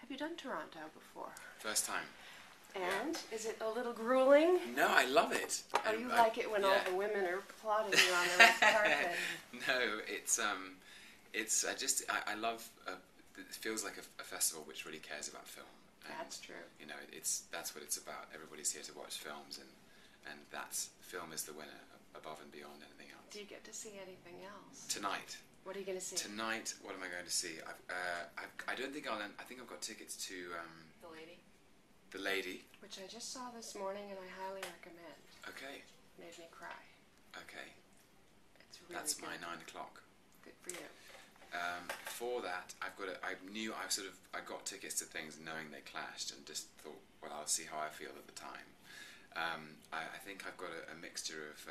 you done Toronto before? First time. And is it a little grueling? No, I love it. Oh, you like it when all the women are applauding you on the red carpet? No, I love. It feels like a festival which really cares about film. And, that's true. You know, that's what it's about. Everybody's here to watch films, and film is the winner above and beyond anything else. Do you get to see anything else Tonight. What are you going to see? Tonight, what am I going to see? I don't think I'll. I think I've got tickets to. The Lady. The Lady. Which I just saw this morning, and I highly recommend. Okay. Made me cry. Okay. It's really That's good. my 9 o'clock. Good for you. For that, I got tickets to things knowing they clashed, and just thought, well, I'll see how I feel at the time. I think I've got a mixture of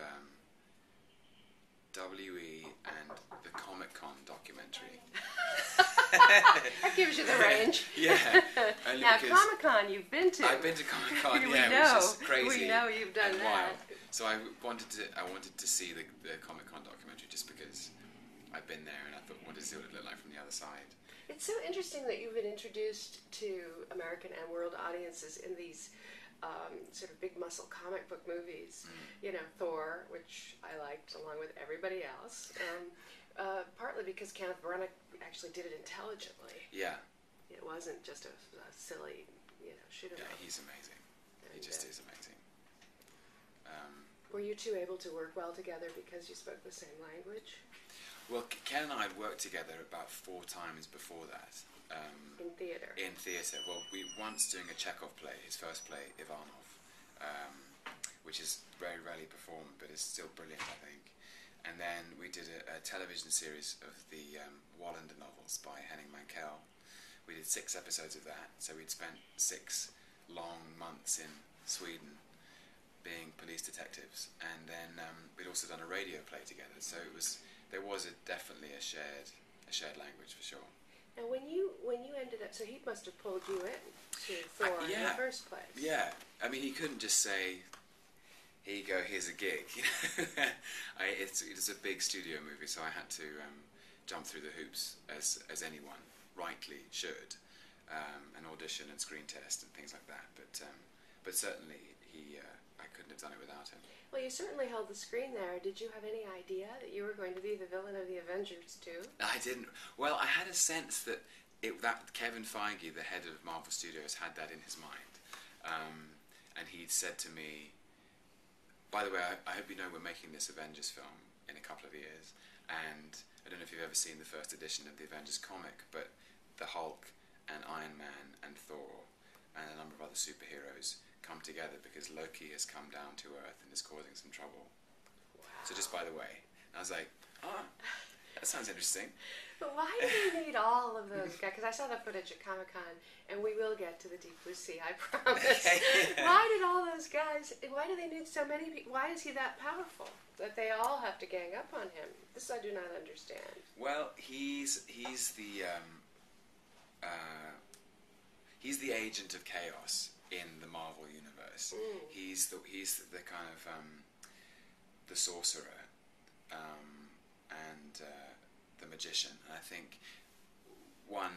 WE and the Comic-Con documentary. That gives you the range. Yeah. Now, Comic-Con you've been to. I've been to Comic-Con, we yeah, know. which is crazy. We know you've done and that. wild. So I wanted to see the Comic-Con documentary just because I've been there and I wanted to see what it looked like from the other side. It's so interesting that you've been introduced to American and world audiences in these sort of big muscle comic book movies. You know, Thor, which I liked along with everybody else. Partly because Kenneth Branagh actually did it intelligently. Yeah. It wasn't just a silly, shoot 'em Yeah, up. he's amazing. He just is amazing. Were you two able to work well together because you spoke the same language? Well, Ken and I had worked together about 4 times before that. In theatre? In theatre. Well, we once doing a Chekhov play, his first play, Ivanov, which is very rarely performed, but is still brilliant, I think. And then we did a television series of the Wallander novels by Henning Mankell. We did 6 episodes of that, so we'd spent 6 long months in Sweden being police detectives, and then we'd also done a radio play together. So there was definitely a shared language for sure. And when you ended up, so he must have pulled you in to Thor in the first place. Yeah, I mean he couldn't just say, "Here you go, here's a gig." It's a big studio movie, so I had to jump through the hoops as anyone rightly should, an audition and screen test and things like that. But certainly I couldn't have done it without him. Well, you certainly held the screen there. Did you have any idea that you were going to be the villain of the Avengers too? I didn't. Well, I had a sense that Kevin Feige, the head of Marvel Studios, had that in his mind, and he'd said to me, "By the way, I hope you know we're making this Avengers film in a couple of years, and I don't know if you've ever seen the first edition of the Avengers comic, but the Hulk and Iron Man and Thor and a number of other superheroes come together because Loki has come down to Earth and is causing some trouble. Wow. So just by the way." I was like, "Oh, that sounds interesting." But why do they need all of those guys? Because I saw the footage at Comic-Con, and we will get to the Deep Blue Sea, I promise. Why did all those guys, why do they need so many people? Why is he that powerful that they all have to gang up on him? This I do not understand. Well, he's the agent of chaos in the Marvel universe. He's the kind of the sorcerer and the magician. And I think I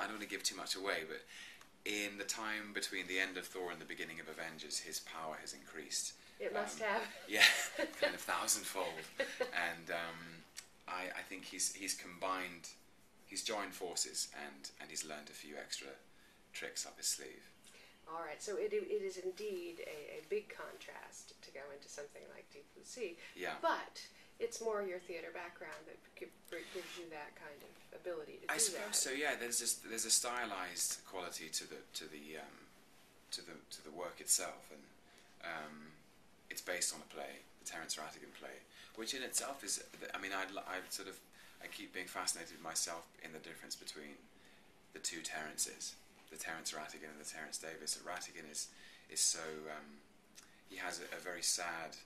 don't want to give too much away, but in the time between the end of Thor and the beginning of Avengers, his power has increased. It must have. Yeah, kind of 1,000-fold. And I think he's combined. He's joined forces and he's learned a few extra tricks up his sleeve. All right, so it is indeed a big contrast to go into something like Deep Blue Sea. Yeah. But it's more your theater background that gives you that kind of ability to do that. I suppose so. Yeah. There's a stylized quality to the work itself, and it's based on a play, the Terence Rattigan play, which in itself is. I mean, I keep being fascinated myself in the difference between the two Terences, the Terence Rattigan and the Terence Davis. Rattigan is so he has a very sad.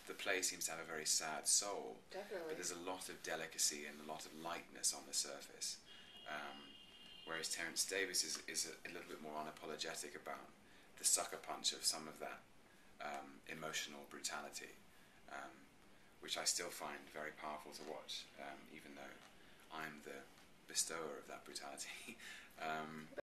The play seems to have a very sad soul. Definitely. But there's a lot of delicacy and a lot of lightness on the surface. Whereas Terence Davis is a little bit more unapologetic about the sucker punch of some of that emotional brutality, which I still find very powerful to watch, even though I'm the bestower of that brutality.